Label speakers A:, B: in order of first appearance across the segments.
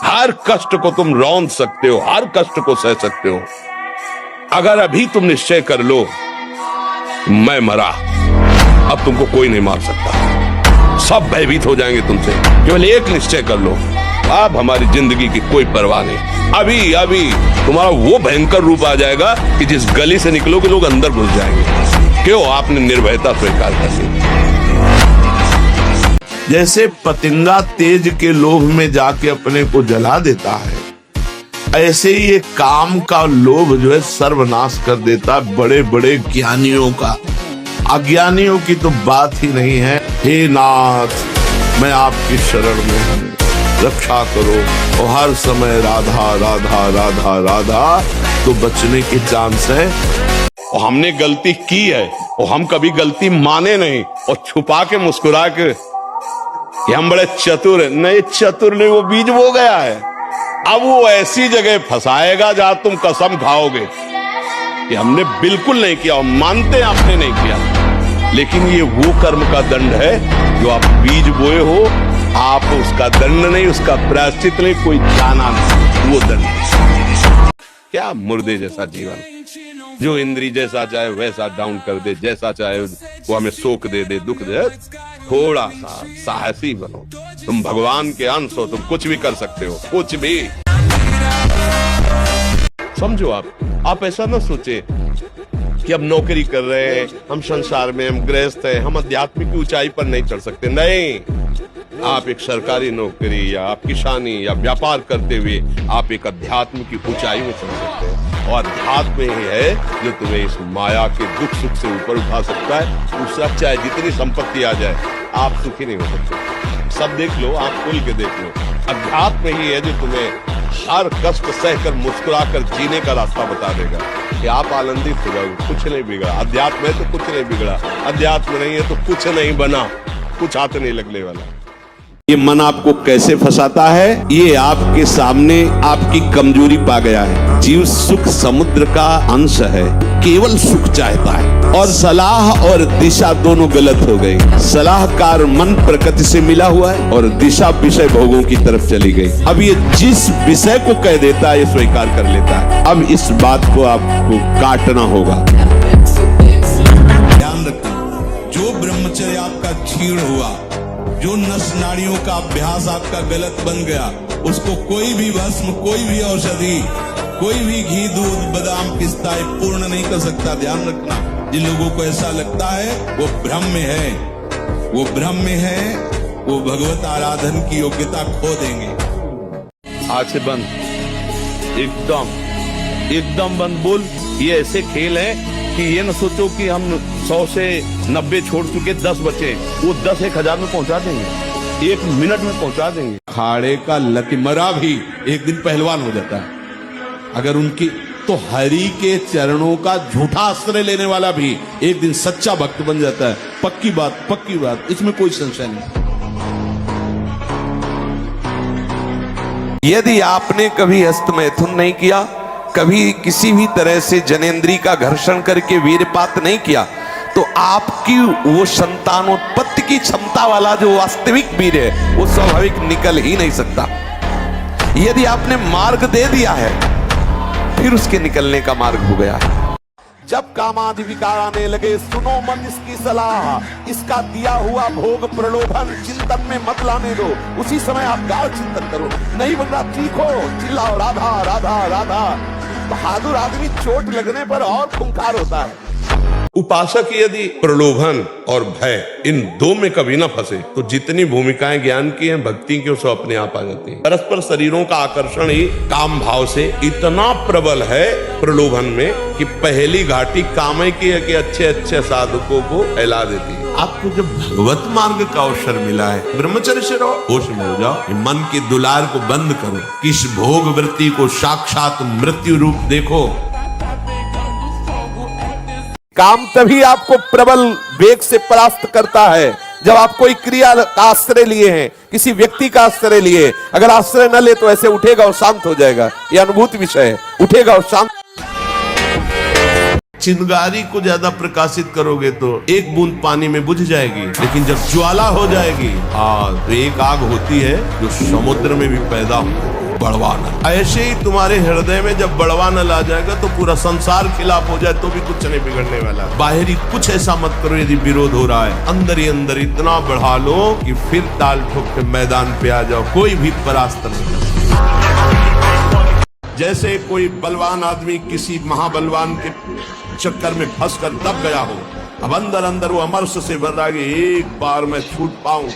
A: हर कष्ट को तुम रौंद सकते हो, हर कष्ट को सह सकते हो। अगर अभी तुम निश्चय कर लो मैं मरा, अब तुमको कोई नहीं मार सकता, सब भयभीत हो जाएंगे तुमसे। केवल एक निश्चय कर लो, अब हमारी जिंदगी की कोई परवाह नहीं। अभी अभी तुम्हारा वो भयंकर रूप आ जाएगा कि जिस गली से निकलोगे लोग अंदर घुस जाएंगे। क्यों? आपने निर्भयता स्वीकार कर ली।
B: जैसे पतंगा तेज के लोभ में जाके अपने को जला देता है, ऐसे ही ये काम का लोभ जो है सर्वनाश कर देता है बड़े बड़े ज्ञानियों का। अज्ञानियों की तो बात ही नहीं है। हे नाथ, मैं आपकी शरण में हूँ, रक्षा करो। और हर समय राधा राधा राधा राधा, तो बचने के चांस है।
A: और हमने गलती की है और हम कभी गलती माने नहीं और छुपा के मुस्कुरा के कि हम बड़े चतुर हैं। नहीं, चतुर नहीं, वो बीज बो गया है। अब वो ऐसी जगह फंसाएगा जहां तुम कसम खाओगे कि हमने बिल्कुल नहीं किया, और मानते हैं आपने नहीं किया। लेकिन ये वो कर्म का दंड है जो आप बीज बोए हो। आप उसका दंड नहीं, उसका प्रायश्चित नहीं, कोई जाना नहीं, वो दंड। क्या मुर्दे जैसा जीवन, जो इंद्री जैसा चाहे वैसा डाउन कर दे, जैसा चाहे वो हमें शोक दे दे, दुख दे। थोड़ा सा साहसी बनो, तुम भगवान के अंश हो, तुम कुछ भी कर सकते हो, कुछ भी। समझो आप ऐसा ना सोचे कि अब नौकरी कर रहे हैं, हम संसार में, हम गृहस्थ हैं, हम आध्यात्मिक ऊंचाई पर नहीं चढ़ सकते। नहीं, आप एक सरकारी नौकरी या आप किसानी या व्यापार करते हुए आप एक अध्यात्म की ऊंचाई में चढ़ सकते हैं। और अध्यात्म ही है जो तुम्हें इस माया के दुख सुख से ऊपर उठा सकता है। दूसरा, चाहे जितनी संपत्ति आ जाए, आप सुखी नहीं हो सकते। सब देख लो, आप खुल के देख लो, अध्यात्म ही है जो तुम्हें हर कष्ट सहकर मुस्कुराकर जीने का रास्ता बता देगा कि आप आनंदित हो जाओगे। कुछ नहीं बिगड़ा, अध्यात्म है तो कुछ नहीं बिगड़ा, अध्यात्म नहीं है तो कुछ नहीं बना, कुछ हाथ नहीं लगने वाला।
B: ये मन आपको कैसे फंसाता है? ये आपके सामने आपकी कमजोरी पा गया है। जीव सुख समुद्र का अंश है, केवल सुख चाहता है, और सलाह और दिशा दोनों गलत हो गई। सलाहकार मन प्रकृति से मिला हुआ है और दिशा विषय भोगों की तरफ चली गई। अब ये जिस विषय को कह देता है ये स्वीकार कर लेता है। अब इस बात को आपको काटना होगा।
C: ध्यान रखना, जो ब्रह्मचर्य आपका क्षीण हुआ, जो नस नाड़ियों का अभ्यास आपका गलत बन गया, उसको कोई भी भस्म, कोई भी औषधि, कोई भी घी, दूध, बादाम, पिस्ता पूर्ण नहीं कर सकता। ध्यान रखना, जिन लोगों को ऐसा लगता है वो भ्रम में है, वो भ्रम में है, वो भगवत आराधन की योग्यता खो देंगे।
A: आज से बंद, एकदम बंद। बोल, ये ऐसे खेल है कि ये न सोचो कि हम 100 से 90 छोड़ चुके, 10 बचे, वो 10 1000 में पहुंचा देंगे, 1 मिनट में पहुंचा देंगे।
C: खाड़े का लकीमरा भी एक दिन पहलवान हो जाता है अगर उनकी, तो हरि के चरणों का झूठा आश्रय लेने वाला भी एक दिन सच्चा भक्त बन जाता है। पक्की बात, इसमें कोई संशय नहीं।
B: यदि आपने कभी हस्त मैथुन नहीं किया, कभी किसी भी तरह से जनेंद्री का घर्षण करके वीरपात नहीं किया, तो आपकी वो संतानोत्पत्ति की क्षमता वाला जो वास्तविक वीर है वो स्वाभाविक निकल ही नहीं सकता। यदि आपने मार्ग दे दिया है, फिर उसके निकलने का मार्ग हो गया है। जब कामादि विकार आने लगे, सुनो मन इसकी सलाह, इसका दिया हुआ भोग प्रलोभन चिंतन में मत लाने दो। उसी समय आप गाढ़ चिंतन करो। नहीं बन रहा, चीखो, चिल्लाओ, राधा राधा राधा। बहादुर आदमी चोट लगने पर और खूंखार होता है।
A: उपासक यदि प्रलोभन और भय इन दो में कभी ना फंसे, तो जितनी भूमिकाएं ज्ञान की हैं, भक्ति की, वो अपने आप आ जाती हैं। परस्पर शरीरों का आकर्षण ही काम भाव से इतना प्रबल है प्रलोभन में कि पहली घाटी काम की है कि अच्छे अच्छे साधकों को फैला देती है।
B: आपको जब भगवत मार्ग का अवसर मिला है, ब्रह्मचर्य से रहो, होश में हो जाओ। मन के दुलार को बंद करो, इस भोग वृत्ति को साक्षात मृत्यु रूप देखो। काम तभी आपको प्रबल वेग से परास्त करता है जब आप कोई क्रिया का आश्रय लिए हैं, किसी व्यक्ति का आश्रय लिए। अगर आश्रय न ले तो ऐसे उठेगा और शांत हो जाएगा। यह अनुभूत विषय है, उठेगा और शांत। चिंगारी को ज्यादा प्रकाशित करोगे तो एक बूंद पानी में बुझ जाएगी, लेकिन जब ज्वाला हो जाएगी, तो एक आग होती है जो समुद्र में भी पैदा हो।
C: बड़वान। ऐसे ही तुम्हारे हृदय में जब बड़वान आ जाएगा तो पूरा संसार खिलाफ हो जाए तो भी कुछ नहीं बिगड़ने वाला। बाहरी कुछ ऐसा मत करो यदि विरोध हो रहा है, अंदर ही अंदर इतना बढ़ा लो कि फिर ताल ठोक के मैदान पे आ जाओ, कोई भी परास्त नहीं। जैसे कोई बलवान आदमी किसी महाबलवान के चक्कर में फंस कर दब गया हो, अब अंदर अंदर वो अमरस से भर रहा है कि एक बार मैं छूट पाऊं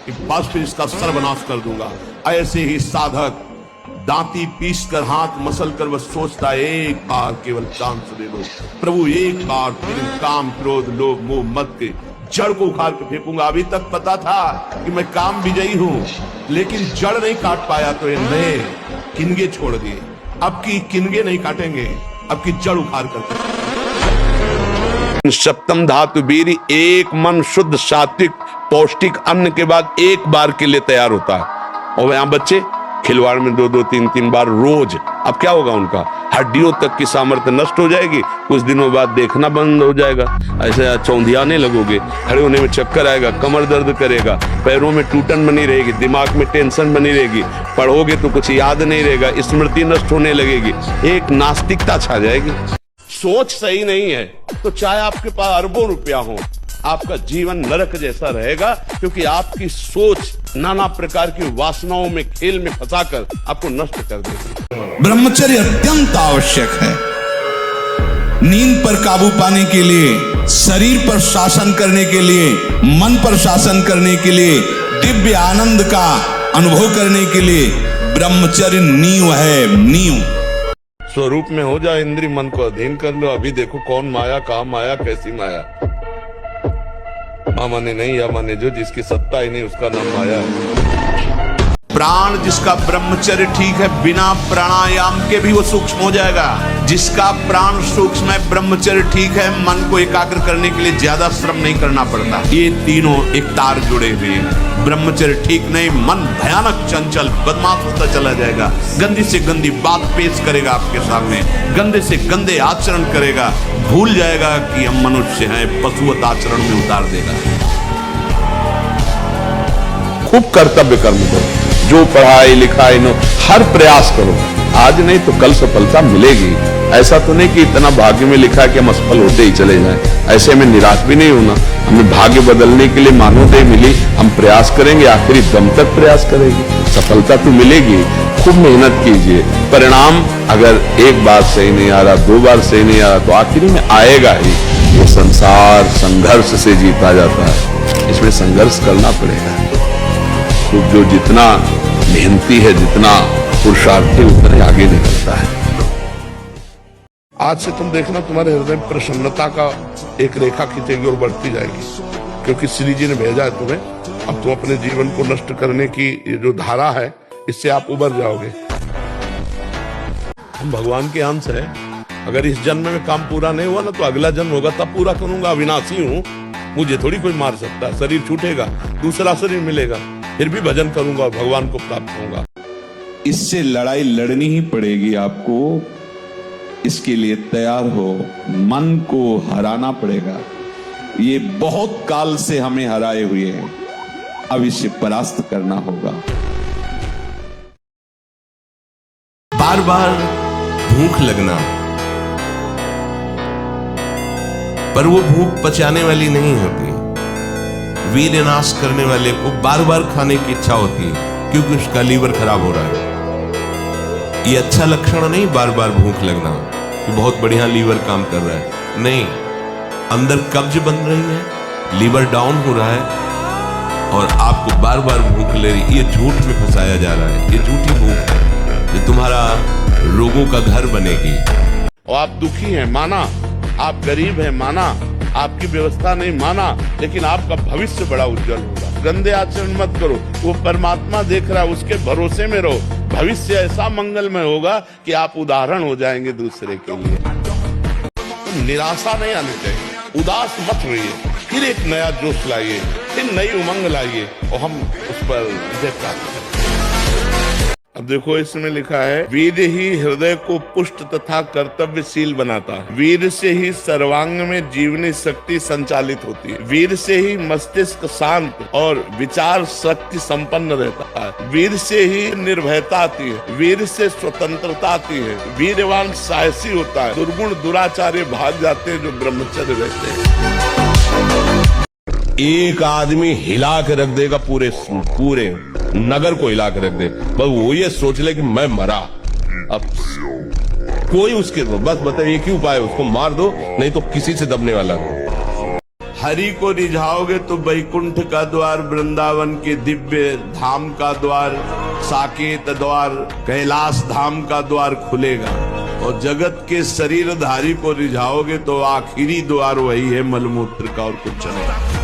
C: कि बस फिर इसका सर्वनाश कर दूंगा। ऐसे ही साधक दांती पीस कर हाथ मसल कर बस सोचता है एक बार केवल चांस दे दो प्रभु, एक बार फिर काम क्रोध लोभ मोह मत के जड़ को उखाड़ के फेंकूंगा। अभी तक पता था कि मैं काम विजयी हूं, लेकिन जड़ नहीं काट पाया तो ये नए किनगे छोड़ दिए। अब की किनगे नहीं काटेंगे, अब की जड़ उखाड़ कर।
A: सप्तम धातु वीर एक मन शुद्ध सात्विक पौष्टिक अन्न के बाद एक बार के लिए तैयार होता है। और यहाँ बच्चे खिलवाड़ में 2-2 3-3 बार रोज, अब क्या होगा उनका हड्डियों तक की सामर्थ्य नष्ट हो जाएगी। कुछ दिनों बाद देखना बंद हो जाएगा, ऐसे चौंधियाने लगोगे, खड़े होने में चक्कर आएगा, कमर दर्द करेगा, पैरों में टूटन बनी रहेगी, दिमाग में टेंशन बनी रहेगी, पढ़ोगे तो कुछ याद नहीं रहेगा, स्मृति नष्ट होने लगेगी, एक नास्तिकता छा जाएगी। सोच सही नहीं है तो चाहे आपके पास अरबों रुपया हो, आपका जीवन नरक जैसा रहेगा, क्योंकि आपकी सोच नाना प्रकार की वासनाओं में खेल में फंसाकर आपको नष्ट कर देगी।
C: ब्रह्मचर्य अत्यंत आवश्यक है। नींद पर काबू पाने के लिए, शरीर पर शासन करने के लिए, मन पर शासन करने के लिए, दिव्य आनंद का अनुभव करने के लिए ब्रह्मचर्य नींव है, नींव।
A: स्वरूप में हो जाए, इंद्रिय मन को अधीन कर लो। अभी देखो कौन माया, कहाँ माया, कैसी माया। माने नहीं या माने जो, जिसकी सत्ता ही नहीं उसका नाम माया है।
C: प्राण जिसका ब्रह्मचर्य ठीक है, बिना प्राणायाम के भी वो सूक्ष्म हो जाएगा। जिसका प्राण सूक्ष्म है, ब्रह्मचर्य ठीक है, मन को एकाग्र करने के लिए ज्यादा श्रम नहीं करना पड़ता। ये तीनों एक तार जुड़े हुए हैं। ब्रह्मचर्य ठीक नहीं, मन भयानक चंचल बदमाश होता चला जाएगा, गंदी से गंदी बात पेश करेगा आपके सामने, गंदे से गंदे आचरण करेगा, भूल जाएगा कि हम मनुष्य हैं, पशुवत आचरण में उतार देगा।
A: खूब कर्तव्य कर्म करो, जो पढ़ाई लिखाई नो हर प्रयास करो, आज नहीं तो कल सफलता मिलेगी। ऐसा तो नहीं कि इतना भाग्य में लिखा है कि हम असफल होते ही चले जाएं, ऐसे में निराश भी नहीं होना। हमें भाग्य बदलने के लिए मानवदेह मिली, हम प्रयास करेंगे, आखिरी दम तक प्रयास करेंगे, सफलता तो मिलेगी। खूब मेहनत कीजिए, परिणाम अगर एक बार सही नहीं आ रहा, 2 बार सही नहीं आ रहा, तो आखिरी में आएगा ही। ये संसार संघर्ष से जीता जाता है, इसमें संघर्ष करना पड़ेगा। तो जो जितना मेहनती है, जितना पुरुषार्थी, उतना आगे निकलता है। आज से तुम देखना तुम्हारे हृदय में प्रसन्नता का एक रेखा खींचेगी और बढ़ती जाएगी, क्योंकि श्री जी ने भेजा है तुम्हें। अब तुम अपने जीवन को नष्ट करने की ये जो धारा है, इससे आप उबर जाओगे। हम भगवान के अंश है। अगर इस जन्म में काम पूरा नहीं हुआ ना, तो अगला जन्म होगा तब पूरा करूंगा। अविनाशी हूँ, मुझे थोड़ी कोई मार सकता है। शरीर छूटेगा, दूसरा शरीर मिलेगा, फिर भी भजन करूंगा और भगवान को प्राप्त होऊंगा।
D: इससे लड़ाई लड़नी ही पड़ेगी आपको, इसके लिए तैयार हो, मन को हराना पड़ेगा। ये बहुत काल से हमें हराए हुए हैं, अब इसे परास्त करना होगा।
C: बार बार भूख लगना, पर वो भूख पचाने वाली नहीं होती। वीर्य नाश करने वाले को बार बार खाने की इच्छा होती है, क्योंकि उसका लीवर खराब हो रहा है। ये अच्छा लक्षण नहीं बार बार भूख लगना कि बहुत बढ़िया लीवर काम कर रहा है, नहीं। अंदर कब्ज बन रही है, लीवर डाउन हो रहा है और आपको बार बार भूख ले रही। ये झूठ में फंसाया जा रहा है, ये झूठी भूख है जो तुम्हारा रोगों का घर बनेगी।
A: और आप दुखी हैं, माना, आप गरीब हैं, माना, आपकी व्यवस्था नहीं, माना, लेकिन आपका भविष्य बड़ा उज्जवल होगा। गंदे आचरण मत करो, वो परमात्मा देख रहा है, उसके भरोसे में रहो। भविष्य ऐसा मंगलमय होगा कि आप उदाहरण हो जाएंगे दूसरे के लिए। तो निराशा नहीं आनी चाहिए, उदास मत रहिए, फिर एक नया जोश लाइए, फिर नई उमंग लाइए और हम उस पर विजय प्राप्त करें। अब देखो इसमें लिखा है, वीर ही हृदय को पुष्ट तथा कर्तव्यशील बनाता है। वीर से ही सर्वांग में जीवनी शक्ति संचालित होती है। वीर से ही मस्तिष्क शांत और विचार शक्ति संपन्न रहता है। वीर से ही निर्भयता आती है। वीर से स्वतंत्रता आती है। वीरवान साहसी होता है। दुर्गुण दुराचार्य भाग जाते हैं जो ब्रह्मचर्य रहते हैं।
E: एक आदमी हिला के रख देगा पूरे नगर को हिला के रख दे, बस वो ये सोच ले कि मैं मरा। अब कोई उसके बस बताइए एक ही उपाय, उसको मार दो, नहीं तो किसी से दबने वाला नहीं।
A: हरि को रिझाओगे तो वैकुंठ का द्वार, वृंदावन के दिव्य धाम का द्वार, साकेत द्वार, कैलाश धाम का द्वार खुलेगा। और जगत के शरीरधारी को रिझाओगे तो आखिरी द्वार वही है मलमूत्र का और कुछ नहीं।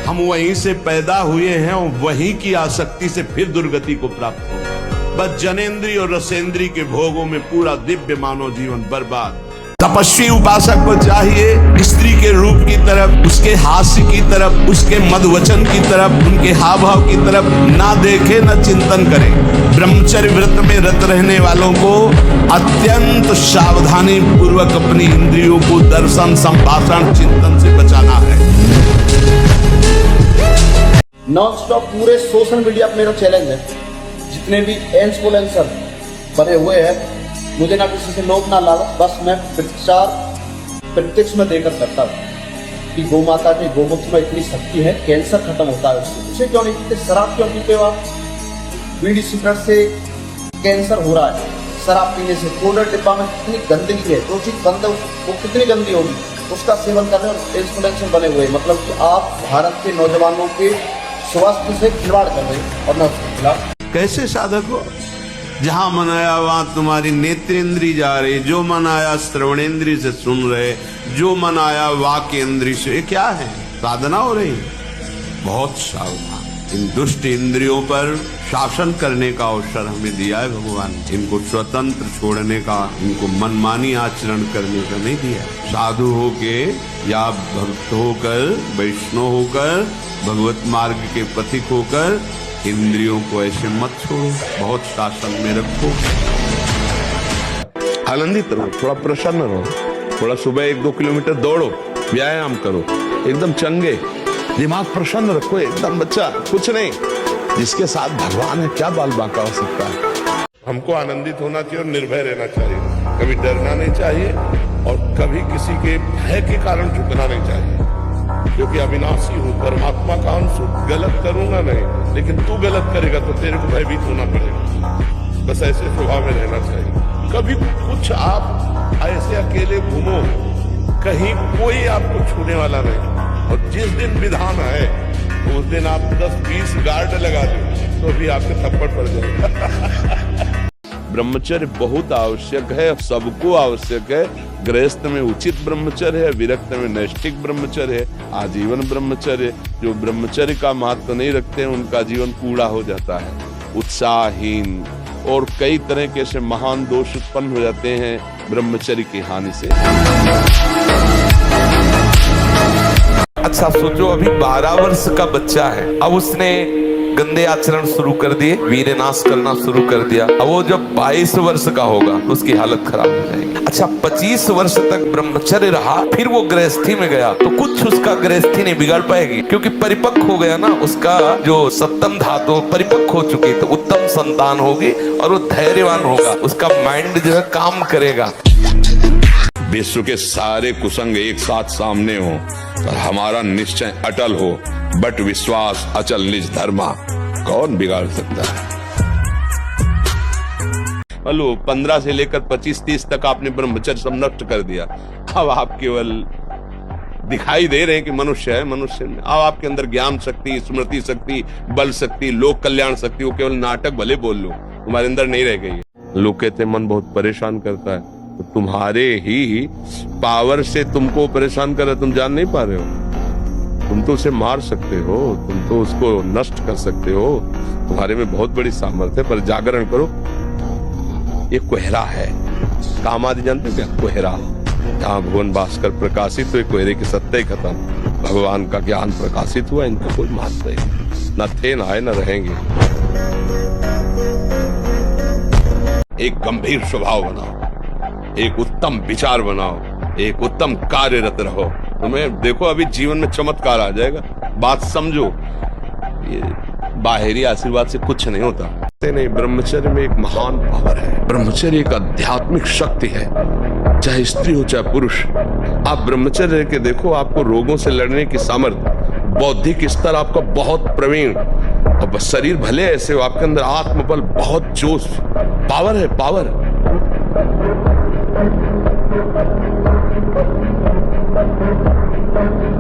A: हम वहीं से पैदा हुए हैं और वहीं की आसक्ति से फिर दुर्गति को प्राप्त हो। बस जनेंद्री और रसेंद्री के भोगों में पूरा दिव्य मानव जीवन बर्बाद। तपस्वी उपासक को चाहिए स्त्री के रूप की तरफ, उसके हास्य की तरफ, उसके मधुवचन की तरफ, उनके हाव भाव की तरफ ना देखे न चिंतन करे। ब्रह्मचर्य व्रत में रत रहने वालों को अत्यंत सावधानी पूर्वक अपनी इंद्रियों को दर्शन, संभाषण, चिंतन से बचाना है।
F: नॉन स्टॉप पूरे सोशल मीडिया पे मेरा चैलेंज है, जितने भी इन्फ्लुएंसर बने हुए हैं, मुझे ना किसी से लोभ ना लालच, बस मैं प्रत्यक्ष में देकर करता हूँ कि गौ माता के गोमुख में इतनी शक्ति है, कैंसर खत्म होता है उसे क्यों नहीं पीते? शराब क्यों पीते हो आप? बीड़ी सिगरेट से कैंसर हो रहा है, शराब पीने से। पाउडर डिब्बा में कितनी गंदगी है, जो चीज गंद वो कितनी गंदी होगी, उसका सेवन कर रहे हैं और इन्फ्लुएंसर बने हुए। मतलब कि आप भारत के नौजवानों के स्वास्थ्य से खिलवाड़ कर रहे हैं और न उसके खिलाफ।
A: कैसे साधक हो? जहां मन आया वहां तुम्हारी नेत्रेंद्री जा रही, जो मन आया श्रवणेंद्री से सुन रहे, जो मन आया वाक्येंद्री से। क्या है? साधना हो रही। बहुत सावधान। इन दुष्ट इंद्रियों पर शासन करने का अवसर हमें दिया है भगवान। इनको स्वतंत्र छोड़ने का, इनको मनमानी आचरण करने का नहीं दिया। साधु होके या भक्त होकर, वैष्णव होकर, भगवत मार्ग के पथिक होकर इंद्रियों को ऐसे मत छोड़ो, बहुत शासन में रखो। आनंदित रहो, थोड़ा प्रसन्न रहो, थोड़ा सुबह 1-2 किलोमीटर दौड़ो, व्यायाम करो, एकदम चंगे, दिमाग प्रसन्न रखो, एकदम बच्चा कुछ नहीं। जिसके साथ भगवान है, क्या बाल बांका हो सकता है। हमको आनंदित होना चाहिए और निर्भय रहना चाहिए। कभी डरना नहीं चाहिए और कभी किसी के भय के कारण झुकना नहीं चाहिए, क्योंकि अविनाशी हूँ, परमात्मा का अंश हूँ, गलत करूंगा नहीं, लेकिन तू गलत करेगा तो तेरे को भयभीत होना पड़ेगा। बस ऐसे स्वभाव में रहना चाहिए। कभी कुछ आप ऐसे अकेले घूमो, कहीं कोई आपको छूने वाला नहीं। और जिस दिन विधान है उस दिन आप 10-20 गार्ड लगा दो तो भी आपके थप्पड़ पड़ जाएगा। ब्रह्मचर्य बहुत आवश्यक है, सबको आवश्यक है। गृहस्थ में उचित ब्रह्मचर्य है, विरक्त में नैष्ठिक ब्रह्मचर्य है, आजीवन ब्रह्मचर्य। जो ब्रह्मचर्य का महत्व नहीं रखते हैं उनका जीवन कूड़ा हो जाता है, उत्साहहीन, और कई तरह के ऐसे महान दोष उत्पन्न हो जाते हैं ब्रह्मचर्य की हानि से।
B: अच्छा सोचो, अभी 12 वर्ष का बच्चा है, अब उसने गंदे आचरण शुरू कर दिए, वीरनाश करना शुरू कर दिया। अब वो जब 22 वर्ष का होगा तो उसकी हालत खराब हो जाएगी। अच्छा 25 वर्ष तक ब्रह्मचर्य रहा, फिर वो गृहस्थी में गया तो कुछ उसका गृहस्थी नहीं बिगाड़ पाएगी, क्योंकि परिपक्व हो गया ना, उसका जो सप्तम धातु परिपक्व हो चुकी, तो उत्तम संतान होगी और वो धैर्यवान होगा, उसका माइंड जो है काम करेगा।
A: विश्व के सारे कुसंग एक साथ सामने हो और हमारा निश्चय अटल हो, बट विश्वास अचल निज धर्मा, कौन बिगाड़ सकता है। हेलो 15 से लेकर 25-30 तक आपने ब्रह्मचर्य सब नष्ट कर दिया। अब आप केवल दिखाई दे रहे हैं कि मनुष्य है, मनुष्य में अब आपके अंदर ज्ञान शक्ति, स्मृति शक्ति, बल शक्ति, लोक कल्याण शक्ति, वो केवल नाटक भले बोल लो, तुम्हारे अंदर नहीं रह गई है। लोग कहते हैं मन बहुत परेशान करता है, तो तुम्हारे ही पावर से तुमको परेशान कर रहा है, तुम जान नहीं पा रहे हो। तुम तो उसे मार सकते हो, तुम तो उसको नष्ट कर सकते हो, तुम्हारे में बहुत बड़ी सामर्थ्य है, पर जागरण करो। ये कोहरा है, काम आदि जानते हो क्या? कोहरा, जहाँ भुवन भास्कर प्रकाशित हुए, कोहरे की सत्ता ही खत्म, भगवान का ज्ञान प्रकाशित हुआ, इनका कोई महत्व नहीं, न थे, न आए, न रहेंगे। एक गंभीर स्वभाव बनाओ, एक उत्तम विचार बनाओ, एक उत्तम कार्यरत रहो। तुम्हें देखो अभी जीवन में चमत्कार आ जाएगा। बात समझो, ये बाहरी आशीर्वाद से कुछ नहीं होता। नहीं, ब्रह्मचर्य में एक महान पावर है। ब्रह्मचर्य एक आध्यात्मिक शक्ति है, चाहे स्त्री हो चाहे पुरुष। आप ब्रह्मचर्य के देखो, आपको रोगों से लड़ने की सामर्थ्य, बौद्धिक स्तर आपका बहुत प्रवीण, अब शरीर भले ऐसे हो, आपके अंदर आत्मबल, बहुत जोश, पावर है, पावर।